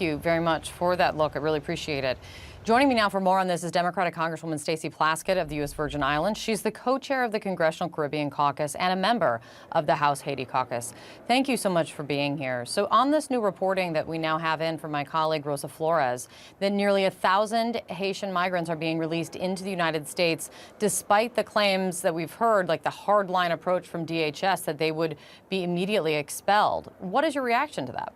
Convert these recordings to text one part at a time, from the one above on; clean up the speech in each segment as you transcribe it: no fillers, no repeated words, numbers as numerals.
Thank you very much for that look. I really appreciate it. Joining me now for more on this is Democratic Congresswoman Stacey Plaskett of the U.S. Virgin Islands. She's the co-chair of the Congressional Caribbean Caucus and a member of the House Haiti Caucus. Thank you so much for being here. So on this new reporting that we now have in from my colleague Rosa Flores, that nearly 1,000 Haitian migrants are being released into the United States, despite the claims that we've heard, like the hardline approach from DHS, that they would be immediately expelled. What is your reaction to that?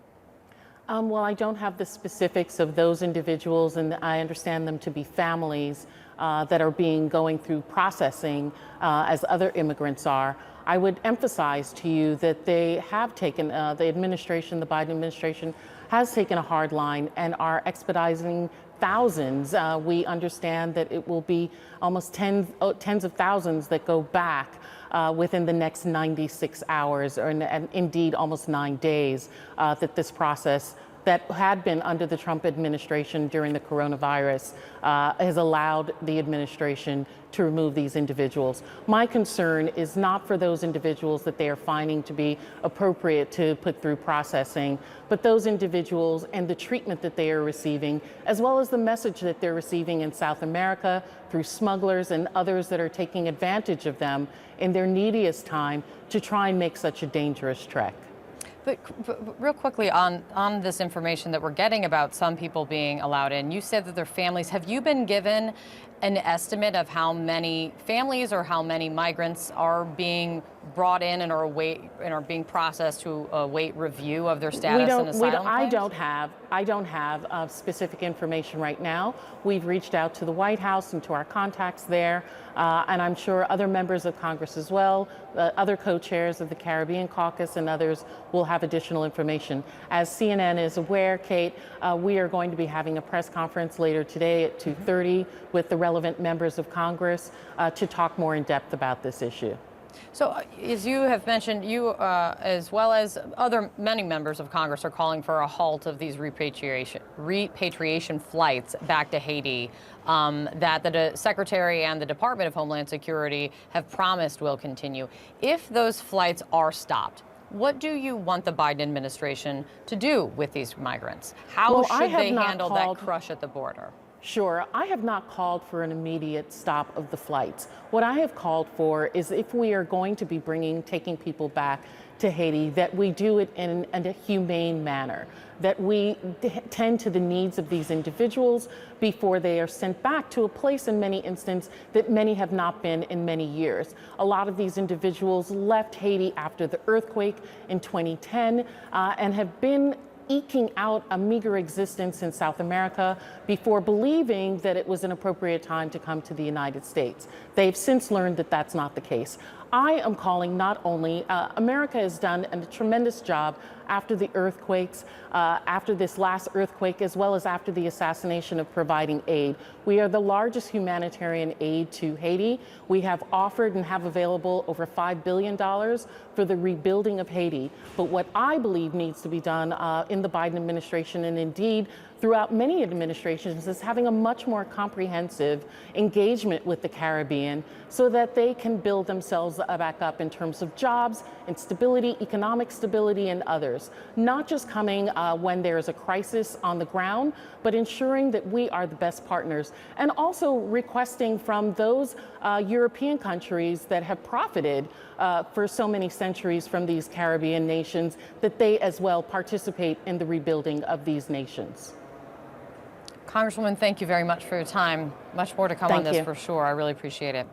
Well, I don't have the specifics of those individuals, and I understand them to be families that are going through processing as other immigrants are. I would emphasize to you that they have taken, the Biden administration has taken a hard line and are expediting thousands. We understand that it will be almost tens of thousands that go back within the next 96 hours, and indeed almost 9 days, that this process that had been under the Trump administration during the coronavirus has allowed the administration to remove these individuals. My concern is not for those individuals that they are finding to be appropriate to put through processing, but those individuals and the treatment that they are receiving, as well as the message that they're receiving in South America through smugglers and others that are taking advantage of them in their neediest time to try and make such a dangerous trek. But real quickly on this information that we're getting about some people being allowed in, you said that their families, have you been given an estimate of how many families or how many migrants are being brought in and are being processed to await review of their status and asylum claims? I don't have specific information right now. We've reached out to the White House and to our contacts there, and I'm sure other members of Congress as well, other co-chairs of the Caribbean Caucus and others will have additional information. As CNN is aware, Kate, we are going to be having a press conference later today at 2:30 with the relevant members of Congress to talk more in depth about this issue. So, as you have mentioned, you, as well as many members of Congress, are calling for a halt of these repatriation flights back to Haiti that the Secretary and the Department of Homeland Security have promised will continue. If those flights are stopped, what do you want the Biden administration to do with these migrants? How should they handle that crush at the border? Sure. I have not called for an immediate stop of the flights. What I have called for is, if we are going to be taking people back to Haiti, that we do it in a humane manner, that we tend to the needs of these individuals before they are sent back to a place, in many instances, that many have not been in many years. A lot of these individuals left Haiti after the earthquake in 2010 and have been eking out a meager existence in South America before believing that it was an appropriate time to come to the United States. They've since learned that that's not the case. I am calling not only, America has done a tremendous job after the earthquakes, after this last earthquake, as well as after the assassination, of providing aid. We are the largest humanitarian aid to Haiti. We have offered and have available over $5 billion for the rebuilding of Haiti. But what I believe needs to be done in the Biden administration, and indeed throughout many administrations, is having a much more comprehensive engagement with the Caribbean so that they can build themselves back up in terms of jobs and stability, economic stability, and others. Not just coming when there is a crisis on the ground, but ensuring that we are the best partners, and also requesting from those European countries that have profited for so many centuries from these Caribbean nations, that they as well participate in the rebuilding of these nations. Congresswoman, thank you very much for your time. Much more to come on this for sure. I really appreciate it.